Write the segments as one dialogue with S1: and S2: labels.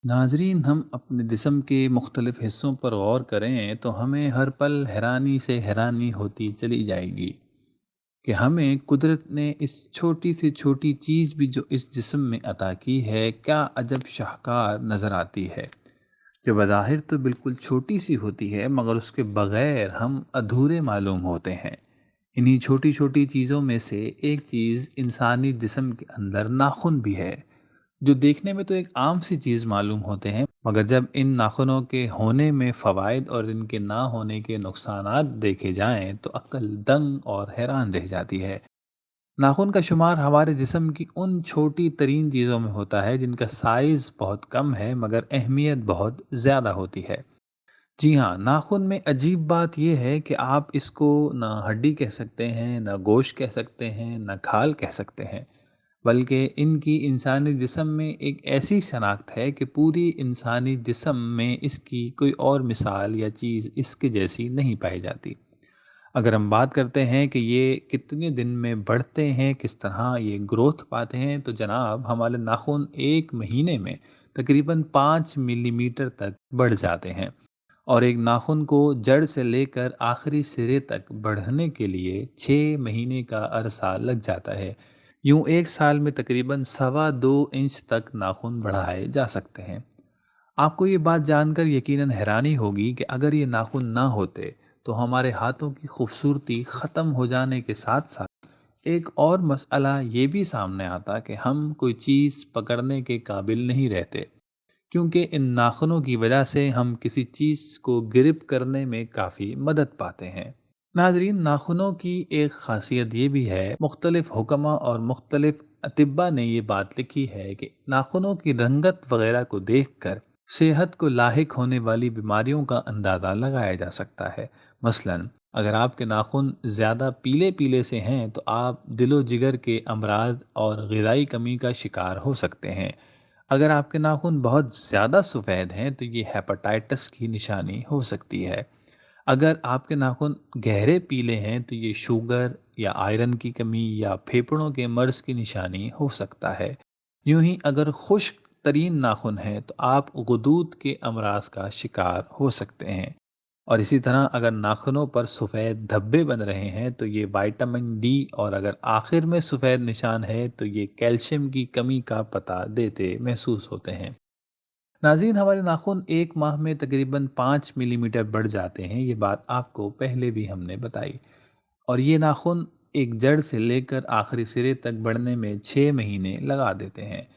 S1: नाजरीन, हम अपने जिस्म के मुख्तलिफ हिस्सों पर गौर करें तो हमें हर पल हैरानी से हैरानी होती चली जाएगी कि हमें कुदरत ने इस छोटी से छोटी चीज़ भी जो इस जिस्म में अता की है, क्या अजब शाहकार नज़र आती है। जो बज़ाहिर तो बिल्कुल छोटी सी होती है, मगर उसके बग़ैर हम अधूरे मालूम होते हैं। इन्हीं छोटी छोटी चीज़ों में से एक चीज़ इंसानी जिस्म के अंदर नाखून भी है, जो देखने में तो एक आम सी चीज़ मालूम होते हैं, मगर जब इन नाखूनों के होने में फ़वाइद और इनके ना होने के नुकसानात देखे जाएं तो अक्ल दंग और हैरान रह जाती है। नाखून का शुमार हमारे जिस्म की उन छोटी तरीन चीज़ों में होता है जिनका साइज़ बहुत कम है, मगर अहमियत बहुत ज़्यादा होती है। जी हाँ, नाखून में अजीब बात यह है कि आप इसको ना हड्डी कह सकते हैं, ना गोश्त कह सकते हैं, ना खाल कह सकते हैं, बल्कि इनकी इंसानी जिस्म में एक ऐसी शनाख्त है कि पूरी इंसानी जिस्म में इसकी कोई और मिसाल या चीज़ इसके जैसी नहीं पाई जाती। अगर हम बात करते हैं कि ये कितने दिन में बढ़ते हैं, किस तरह ये ग्रोथ पाते हैं, तो जनाब हमारे नाखून 1 महीने में तकरीबन 5 मिलीमीटर तक बढ़ जाते हैं। और एक नाखून को जड़ से लेकर आखिरी सिरे तक बढ़ने के लिए 6 महीने का अरसा लग जाता है। यूं एक साल में तकरीबन 2.25 इंच तक नाखून बढ़ाए जा सकते हैं। आपको ये बात जानकर यकीनन हैरानी होगी कि अगर ये नाखून ना होते तो हमारे हाथों की खूबसूरती ख़त्म हो जाने के साथ साथ एक और मसला ये भी सामने आता कि हम कोई चीज़ पकड़ने के काबिल नहीं रहते, क्योंकि इन नाखूनों की वजह से हम किसी चीज़ को ग्रिप करने में काफ़ी मदद पाते हैं। नाजरीन, नाखूनों की एक खासियत ये भी है, मुख्तलिफ हुक्मा और मुख्तलिफ अतिब्बा ने ये बात लिखी है कि नाखूनों की रंगत वगैरह को देखकर सेहत को लाहिक होने वाली बीमारियों का अंदाज़ा लगाया जा सकता है। मसलन, अगर आपके नाखून ज़्यादा पीले पीले से हैं तो आप दिलो जिगर के अमराज और ग़िज़ाई कमी का शिकार हो सकते हैं। अगर आपके नाखून बहुत ज़्यादा सफ़ेद हैं तो ये हेपेटाइटिस की निशानी हो सकती है। अगर आपके नाखून गहरे पीले हैं तो ये शुगर या आयरन की कमी या फेफड़ों के मर्ज़ की निशानी हो सकता है। यूं ही अगर खुश्क तरीन नाखून है तो आप गुदूद के अमराज का शिकार हो सकते हैं। और इसी तरह अगर नाखूनों पर सफ़ेद धब्बे बन रहे हैं तो ये विटामिन डी, और अगर आखिर में सफ़ेद निशान है तो ये कैल्शियम की कमी का पता देते महसूस होते हैं। नाज़रीन, हमारे नाखून 1 माह में तकरीबन 5 मिलीमीटर बढ़ जाते हैं, ये बात आपको पहले भी हमने बताई। और ये नाखून एक जड़ से लेकर आखिरी सिरे तक बढ़ने में 6 महीने लगा देते हैं।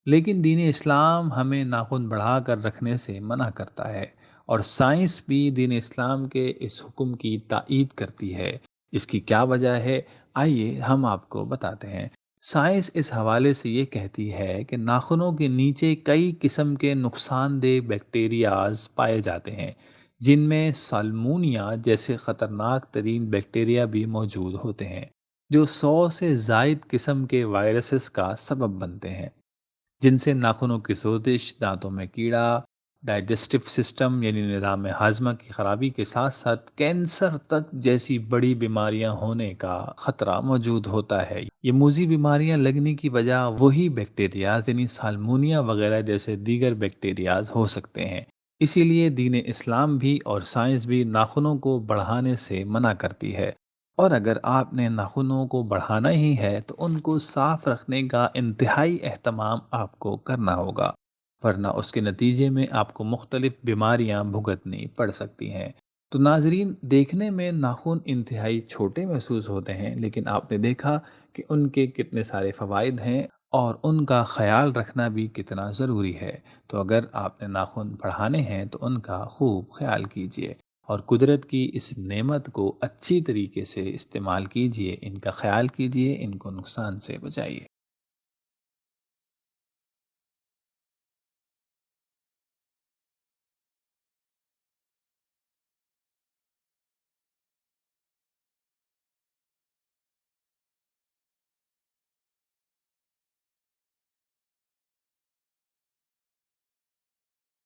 S1: लेकिन दीन इस्लाम हमें नाखून बढ़ा कर रखने से मना करता है, और साइंस भी दीन इस्लाम के इस हुक्म की तायीद करती है। इसकी क्या वजह है, आइए हम आपको बताते हैं। साइंस इस हवाले से ये कहती है कि नाखूनों के नीचे कई किस्म के नुकसानदेह बैक्टीरियाज पाए जाते हैं, जिनमें साल्मोनिया जैसे ख़तरनाक तरीन बैक्टीरिया भी मौजूद होते हैं, जो 100 से ज़ायद किस्म के वायरसेस का सबब बनते हैं, जिनसे नाखूनों की सोजिश, दांतों में कीड़ा, डाइजेस्टिव सिस्टम यानी निज़ाम हाजमा की खराबी के साथ साथ कैंसर तक जैसी बड़ी बीमारियां होने का खतरा मौजूद होता है। ये मूजी बीमारियां लगने की वजह वही बैक्टीरियाज यानी साल्मोनिया वगैरह जैसे दीगर बैक्टीरियाज हो सकते हैं। इसीलिए दीन इस्लाम भी और साइंस भी नाखूनों को बढ़ाने से मना करती है। और अगर आपने नाखूनों को बढ़ाना ही है तो उनको साफ रखने का इंतहाई एहतमाम आपको करना होगा, वरना उसके नतीजे में आपको मुख्तलिफ बीमारियां भुगतनी पड़ सकती हैं। तो नाजरीन, देखने में नाखून इंतहाई छोटे महसूस होते हैं, लेकिन आपने देखा कि उनके कितने सारे फ़वाइद हैं और उनका ख्याल रखना भी कितना ज़रूरी है। तो अगर आपने नाखून बढ़ाने हैं तो उनका खूब ख्याल कीजिए और कुदरत की इस नेमत को अच्छी तरीके से इस्तेमाल कीजिए, इनका ख्याल कीजिए, इनको नुकसान से बचाइए।